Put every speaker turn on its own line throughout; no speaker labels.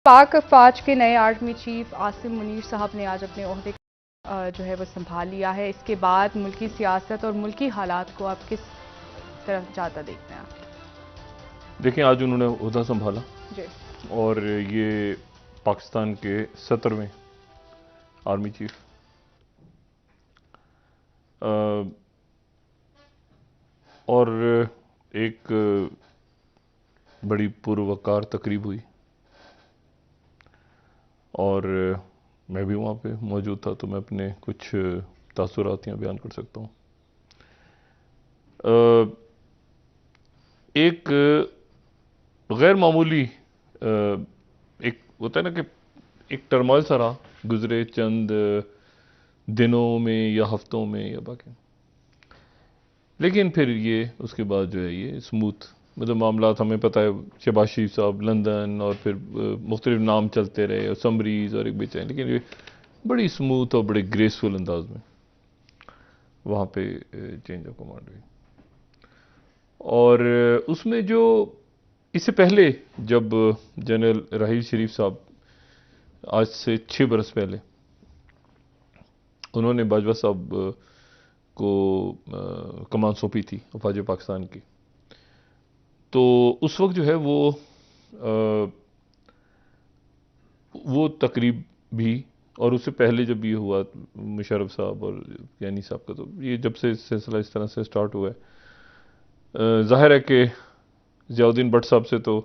पाक फौज के नए आर्मी चीफ आसिम मुनीर साहब ने आज अपने ओहदे जो है वो संभाल लिया है। इसके बाद मुल्की सियासत और मुल्की हालात को आप किस तरफ जाता देखते हैं आप?
देखें, आज उन्होंने ओहदा संभाला
जी।
और ये पाकिस्तान के 17वें आर्मी चीफ। और एक बड़ी पुरवकार तकरीब हुई और मैं भी वहाँ पे मौजूद था, तो मैं अपने कुछ तासुरात यहाँ बयान कर सकता हूँ। एक गैर मामूली एक होता है ना कि एक टर्मोइल सा रहा गुजरे चंद दिनों में या हफ्तों में या बाकी, लेकिन फिर ये उसके बाद जो है ये स्मूथ मतलब मामला हमें पता है। शहबाज शरीफ साहब लंदन और फिर मुख्तलिफ नाम चलते रहे और समरीज और एक बेचाए, लेकिन ये बड़ी स्मूथ और बड़े ग्रेसफुल अंदाज में वहाँ पे चेंज ऑफ कमांड हुई। और उसमें जो इससे पहले जब जनरल राहील शरीफ साहब आज से 6 बरस पहले उन्होंने बाजवा साहब को कमान सौंपी थी अफवाज पाकिस्तान की, तो उस वक्त जो है वो तकरीब भी, और उससे पहले जब ये हुआ मुशर्रफ साहब और यानी साहब का, तो ये जब से सिलसिला इस तरह से स्टार्ट हुआ है, जाहिर है कि ज़ियाउद्दीन भट्ट साहब से तो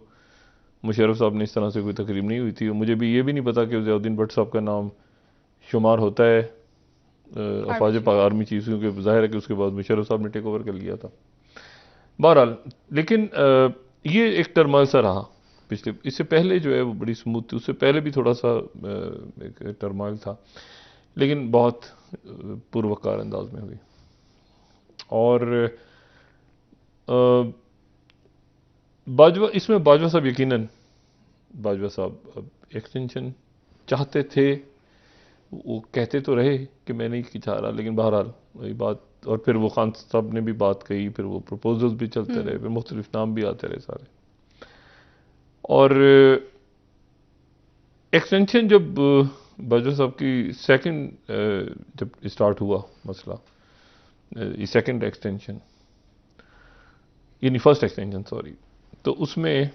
मुशर्रफ साहब ने इस तरह से कोई तकरीब नहीं हुई थी। मुझे भी ये भी नहीं पता कि ज़ियाउद्दीन भट्ट साहब का नाम शुमार होता है अफवाज आर्मी चीफ, क्योंकि जाहिर है कि उसके बाद मुशर्रफ साहब ने टेक ओवर कर लिया था। बहरहाल, लेकिन ये एक टर्मोइल सा रहा पिछले, इससे पहले जो है वो बड़ी स्मूथ थी, उससे पहले भी थोड़ा सा एक टर्मोइल था, लेकिन बहुत पुरवकार अंदाज में हुई। और बाजवा, इसमें बाजवा साहब यकीनन बाजवा साहब एक्सटेंशन चाहते थे, वो कहते तो रहे कि मैं नहीं चाह रहा, लेकिन बहरहाल वही बात, और फिर वो खान साहब ने भी बात कही, फिर वो प्रपोजल्स भी चलते रहे, फिर मुख्तलिफ नाम भी आते रहे सारे। और एक्सटेंशन जब बाजवा साहब की सेकंड जब स्टार्ट हुआ मसला, ये सेकंड एक्सटेंशन यानी फर्स्ट एक्सटेंशन सॉरी, तो उसमें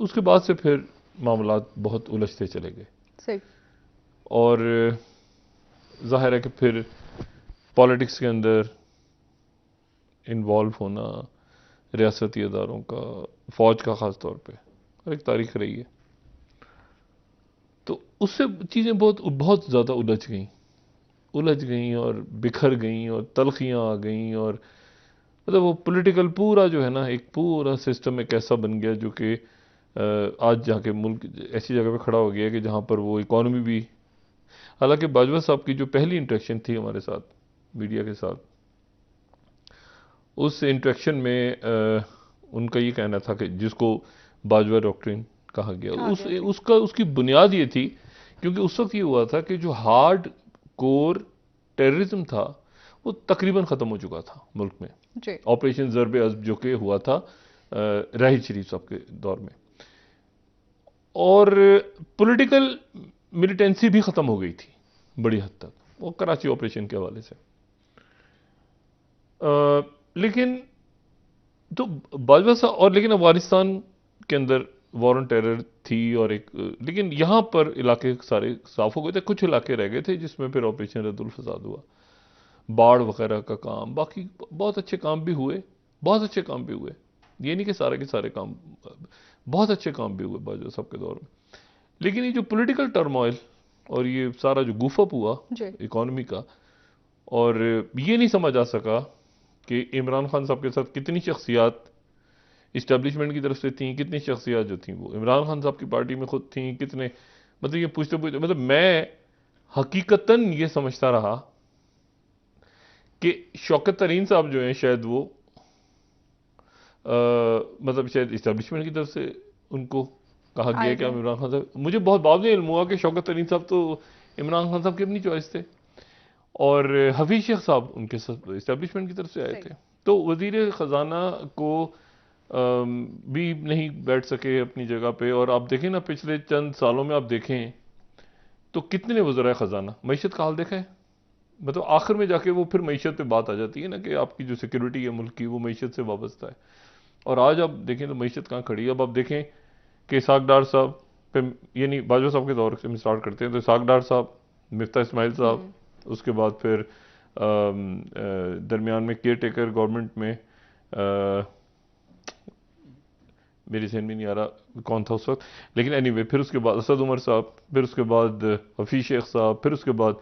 उसके बाद से फिर मामलात बहुत उलझते चले गए।
सही।
और जाहिर है कि फिर पॉलिटिक्स के अंदर इन्वॉल्व होना रियासती अदारों का, फौज का ख़ास तौर पे, और एक तारीख रही है, तो उससे चीज़ें बहुत बहुत ज़्यादा उलझ गई और बिखर गई और तलखियाँ आ गई, और मतलब वो पॉलिटिकल पूरा जो है ना, एक पूरा सिस्टम एक ऐसा बन गया जो कि आज जाके मुल्क ऐसी जगह पे खड़ा हो गया कि जहाँ पर वो इकॉनमी भी, हालांकि बाजवा साहब की जो पहली इंटरेक्शन थी हमारे साथ मीडिया के साथ, उस इंटरेक्शन में उनका ये कहना था कि जिसको बाजवा डॉक्ट्रिन कहा गया, उसकी बुनियाद ये थी, क्योंकि उस वक्त ये हुआ था कि जो हार्ड कोर टेररिज्म था वो तकरीबन ख़त्म हो चुका था मुल्क में। ऑपरेशन ज़रब अज़ब जो कि हुआ था राहील शरीफ साहब के दौर में, और पॉलिटिकल मिलिटेंसी भी ख़त्म हो गई थी बड़ी हद तक, वो कराची ऑपरेशन के हवाले से। लेकिन तो बाजवा साहब, और लेकिन अफगानिस्तान के अंदर वॉर ऑन टेरर थी, और एक, लेकिन यहाँ पर इलाके सारे साफ हो गए थे, कुछ इलाके रह गए थे जिसमें फिर ऑपरेशन रद्दुल फसाद हुआ, बाढ़ वगैरह का काम, बाकी बहुत अच्छे काम भी हुए, बहुत अच्छे काम भी हुए, ये नहीं कि सारे के सारे काम, बहुत अच्छे काम भी हुए बाजवा साहब के दौर में। लेकिन ये जो पॉलिटिकल टर्मोइल और ये सारा जो गुफअप हुआ इकॉनमी का, और ये नहीं समझ आ सका कि इमरान खान साहब के साथ कितनी शख्सियात इस्टेब्लिशमेंट की तरफ से थी, कितनी शख्सियात जो थी वो इमरान खान साहब की पार्टी में खुद थी, कितने, मतलब ये पूछते मतलब मैं हकीकतन ये समझता रहा कि शौकत तरीन साहब जो हैं शायद वो मतलब शायद इस्टेब्लिशमेंट की तरफ से उनको कहा गया कि इमरान खान साहब, मुझे बहुत बाद में इल्म हुआ कि शौकत तरीन साहब तो इमरान खान साहब की अपनी चॉइस थे, और हफीज शेख साहब उनके इस्टेब्लिशमेंट की तरफ से आए थे। तो वजीर ख़जाना को भी नहीं बैठ सके अपनी जगह पे। और आप देखें ना, पिछले चंद सालों में आप देखें तो कितने वज़राए ख़जाना, मईशत का हाल देखा है। मतलब आखिर में जाके वो फिर मईशत पे बात आ जाती है ना, कि आपकी जो सिक्योरिटी है मुल्क की, वो मईशत से वाबस्ता है। और आज आप देखें तो मईशत कहाँ खड़ी है। अब आप देखें कि इसाक डार साहब पे, यानी बाजवा साहब के दौर से हम स्टार्ट करते हैं, तो इसाक डार साहब, मिफ्ता इस्माइल साहब, उसके बाद फिर दरमियान में केयर टेकर गवर्नमेंट में मेरी जहन में नहीं आ रहा कौन था उस वक्त, लेकिन एनीवे, फिर उसके बाद असद उमर साहब, फिर उसके बाद हफीज शेख साहब, फिर उसके बाद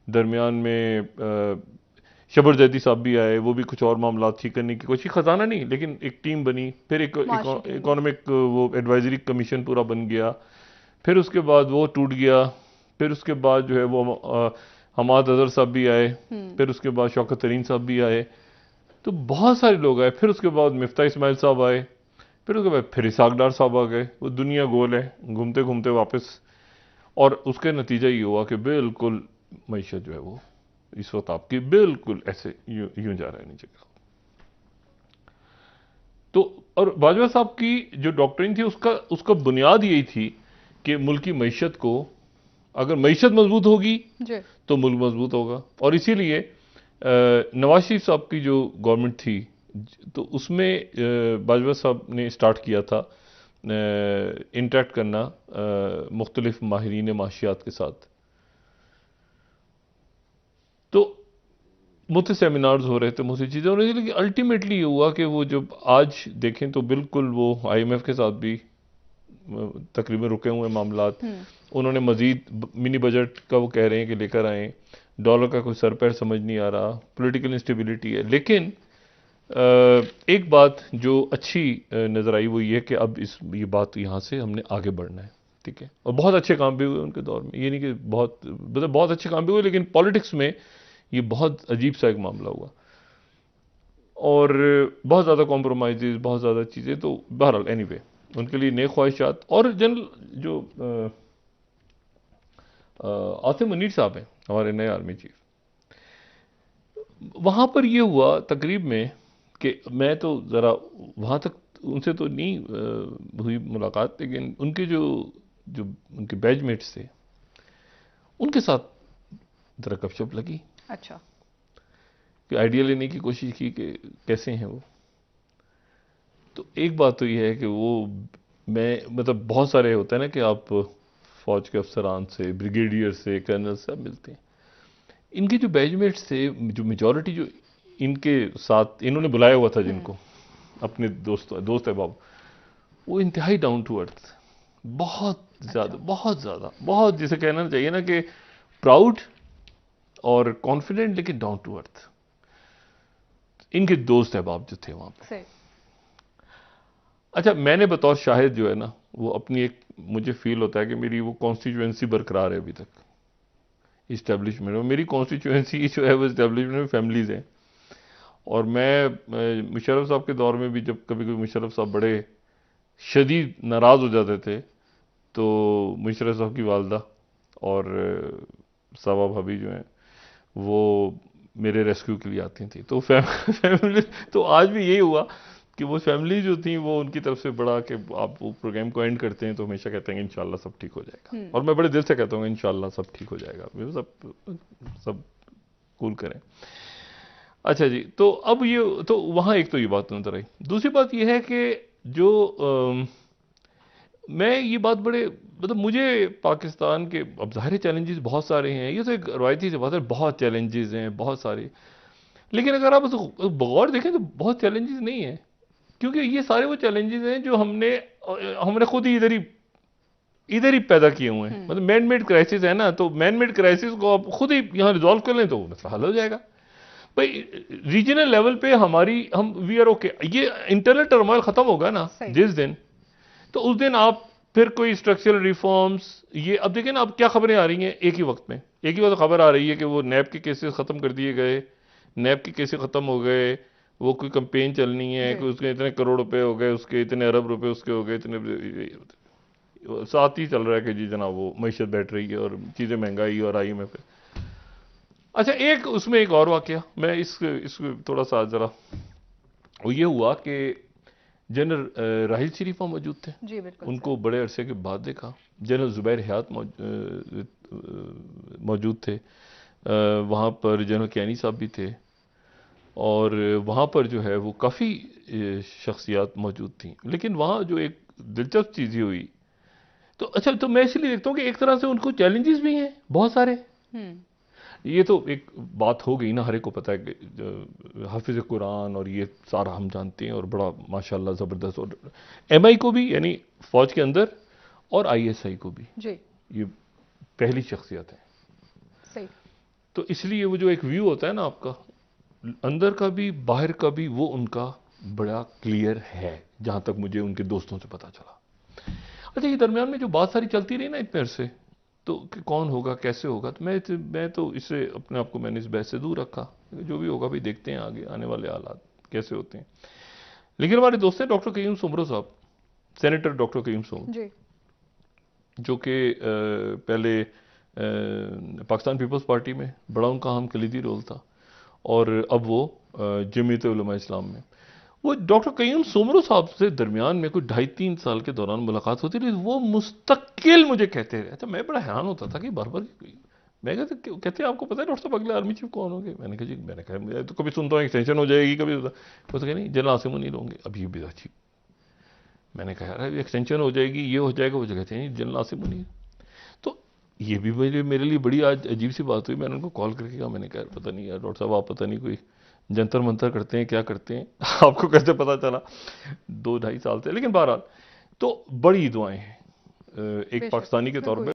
दरमियान में शबर जैदी साहब भी आए, वो भी कुछ और मामला ठीक करने की कोशिश, खजाना नहीं लेकिन एक टीम बनी, फिर एक इकोनॉमिक वो एडवाइजरी कमीशन पूरा बन गया, फिर उसके बाद वो टूट गया, फिर उसके बाद जो है वो हमाद अजहर साहब भी आए, फिर उसके बाद शौकत तरीन साहब भी आए, तो बहुत सारे लोग आए, फिर उसके बाद मिफ्ता इस्माइल साहब आए, फिर उसके बाद फिर इसाक डार साहब आ गए। वो दुनिया गोल है, घूमते घूमते वापस। और उसका नतीजा ये हुआ कि बिल्कुल मईशत जो है वो इस वक्त आपकी बिल्कुल ऐसे यूं जा रहा है नीचे का। तो और बाजवा साहब की जो डॉक्ट्रिन थी, उसका उसका बुनियाद यही थी कि मुल्क की मईशत को, अगर मईशत मजबूत होगी तो मुल्क मजबूत होगा। और इसीलिए नवाज शरीफ साहब की जो गवर्नमेंट थी, तो उसमें बाजवा साहब ने स्टार्ट किया था इंटरेक्ट करना मुख्तलिफ माहिरीन माशियात के साथ। तो मुझसे सेमिनार्स हो रहे थे, मुझसे चीज़ें हो रही थी, लेकिन अल्टीमेटली ये हुआ कि वो जब आज देखें तो बिल्कुल वो IMF के साथ भी तकरीबन रुके हुए मामलात, उन्होंने मजीद मिनी बजट का वो कह रहे हैं कि लेकर आए, डॉलर का कोई सर पैर समझ नहीं आ रहा, पॉलिटिकल इंस्टेबिलिटी है। लेकिन एक बात जो अच्छी नज़र आई वो ये कि अब ये बात यहाँ से हमने आगे बढ़ना है, ठीक है। और बहुत अच्छे काम भी हुए उनके दौर में, ये नहीं कि बहुत अच्छे काम भी हुए, लेकिन पॉलिटिक्स में ये बहुत अजीब सा एक मामला हुआ और बहुत ज़्यादा कॉम्प्रोमाइज़, बहुत ज़्यादा चीज़ें। तो बहरहाल एनीवे, उनके लिए नेक ख्वाहिशात। और जनरल जो आसिम मुनीर साहब हैं, हमारे नए आर्मी चीफ, वहाँ पर ये हुआ तकरीब में कि मैं तो ज़रा वहाँ तक उनसे तो नहीं हुई मुलाकात, लेकिन उनके जो जो उनके बैचमेट्स थे, उनके साथ ज़रा गपशप लगी।
अच्छा।
कि आइडिया लेने की कोशिश की कि कैसे हैं वो। तो एक बात तो ये है कि वो, मैं मतलब बहुत सारे होता है ना कि आप फौज के अफसरान से, ब्रिगेडियर से, कर्नल से आप मिलते हैं। इनके जो बैचमेट्स थे, जो मेजॉरिटी जो इनके साथ इन्होंने बुलाया हुआ था, जिनको अपने दोस्त अहबाब, वो इंतहाई डाउन टू अर्थ, बहुत ज़्यादा, बहुत ज़्यादा, बहुत, जिसे कहना चाहिए ना कि प्राउड और कॉन्फिडेंट, लेकिन डाउन टू अर्थ। इनके दोस्त अहबाब जो थे वहाँ पे। अच्छा, मैंने बतौर शाहिद जो है ना, वो अपनी एक, मुझे फील होता है कि मेरी वो कॉन्स्टिट्यूएंसी बरकरार है अभी तक इस्टेब्लिशमेंट में। मेरी कॉन्स्टिट्यूएंसी जो है वो इस्टेब्लिशमेंट में फैमिलीज़ हैं। और मैं मुशर्रफ साहब के दौर में भी, जब कभी कभी मुशर्रफ साहब बड़े शदीद नाराज़ हो जाते थे, तो मुशर्रफ साहब की वालदा और सावा भाभी जो हैं, वो मेरे रेस्क्यू के लिए आती थी। तो फैमिली, तो आज भी यही हुआ कि वो फैमिली जो थी, वो उनकी तरफ से बड़ा कि आप वो प्रोग्राम को एंड करते हैं तो हमेशा कहते हैं कि इंशाल्लाह सब ठीक हो जाएगा। और मैं बड़े दिल से कहता हूँ इंशाल्लाह सब ठीक हो जाएगा, सब कूल करें। अच्छा जी, तो अब ये तो वहाँ एक तो ये बात नजर आई। दूसरी बात ये है कि जो मैं ये बात बड़े, मतलब मुझे पाकिस्तान के, अब ज़ाहिर चैलेंजेस बहुत सारे हैं, ये तो एक रवायती से बात है, बहुत चैलेंजेस हैं बहुत सारे। लेकिन अगर आप उसको गौर देखें तो बहुत चैलेंजेस नहीं है, क्योंकि ये सारे वो चैलेंजेस हैं जो हमने खुद ही इधर ही पैदा किए हुए हैं। मतलब मैन मेड क्राइसिस है ना, तो मैन मेड क्राइसिस को आप खुद ही यहाँ रिजॉल्व कर लें तो मसला हल हो जाएगा। भाई रीजनल लेवल पे हम वी आर ओके। ये इंटरनल टर्मोइल खत्म होगा ना जिस दिन, तो उस दिन आप फिर कोई स्ट्रक्चरल रिफॉर्म्स, ये अब देखें ना, अब क्या खबरें आ रही हैं एक ही वक्त में। एक ही वक्त खबर आ रही है कि वो नैब के केसेस खत्म कर दिए गए, नैब के केसेस खत्म हो गए, वो कोई कंपेन चलनी है कि उसके इतने करोड़ रुपए हो गए, उसके इतने अरब रुपए उसके हो गए, इतने साथ ही चल रहा है कि जी जनाब वो मईशत बैठ रही है और चीज़ें महंगाई और IMF। अच्छा, एक उसमें एक और वाकया, मैं इस थोड़ा सा ज़रा, वो ये हुआ कि जनरल राहिल शरीफ वहाँ मौजूद थे,
जी बिल्कुल
उनको बड़े अरसे के बाद देखा। जनरल जुबैर हयात मौजूद थे, वहाँ पर जनरल कैनी साहब भी थे, और वहाँ पर जो है वो काफ़ी शख्सियात मौजूद थी। लेकिन वहाँ जो एक दिलचस्प चीज़ ये हुई, तो अच्छा, तो मैं इसलिए देखता हूँ कि एक तरह से उनको चैलेंजेस भी हैं बहुत सारे। ये तो एक बात हो गई ना, हर एक को पता है कि हाफिज कुरान और ये सारा हम जानते हैं, और बड़ा माशाल्लाह ज़बरदस्त, और एमआई को भी, यानी फौज के अंदर, और आईएसआई को भी
जी
ये पहली शख्सियत है।
सही।
तो इसलिए वो जो एक व्यू होता है ना आपका, अंदर का भी बाहर का भी, वो उनका बड़ा क्लियर है, जहां तक मुझे उनके दोस्तों से पता चला। अच्छा, ये दरमियान में जो बात सारी चलती रही ना इतने अरसे, तो कि कौन होगा कैसे होगा, तो मैं तो इससे अपने आप को, मैंने इस बहस से दूर रखा। जो भी होगा भी देखते हैं आगे आने वाले हालात कैसे होते हैं। लेकिन हमारे दोस्त हैं डॉक्टर कयूम सोमरो साहब, सेनेटर डॉक्टर कयूम सोमरो,
जी
जो कि पहले पाकिस्तान पीपल्स पार्टी में बड़ा उनका अहम कलीदी रोल था, और अब वो जमीयत उलमा इस्लाम में। वो डॉक्टर कयूम सोमरो साहब से दरमियान में कोई 2.5-3 साल के दौरान मुलाकात होती रही। वो मुस्तकिल मुझे कहते रहे। अच्छा, मैं बड़ा हैरान होता था कि बार बार, मैं कहते आपको पता है डॉक्टर साहब अगले आर्मी चीफ कौन होंगे? मैंने कहा जी, मैंने कहा मैं तो कभी सुनता हूँ एक्सटेंशन हो जाएगी, कभी वो तो कहे नहीं, जनरल आसिम मुनीर होंगे। अब ये भी अच्छी, मैंने कहा यार एक्सटेंशन हो जाएगी, ये हो जाएगा, वो कहते हैं जनरल आसिम मुनीर। तो ये भी मेरे लिए बड़ी आज अजीब सी बात हुई। मैंने उनको कॉल करके कहा, मैंने कहा पता नहीं यार डॉक्टर साहब, आप पता नहीं कोई जंतर मंतर करते हैं, क्या करते हैं, आपको कैसे पता चला 2-2.5 साल से? लेकिन बहरहाल, तो बड़ी दुआएं हैं एक
बेशक
पाकिस्तानी के तौर
बिल्कुल।
पे।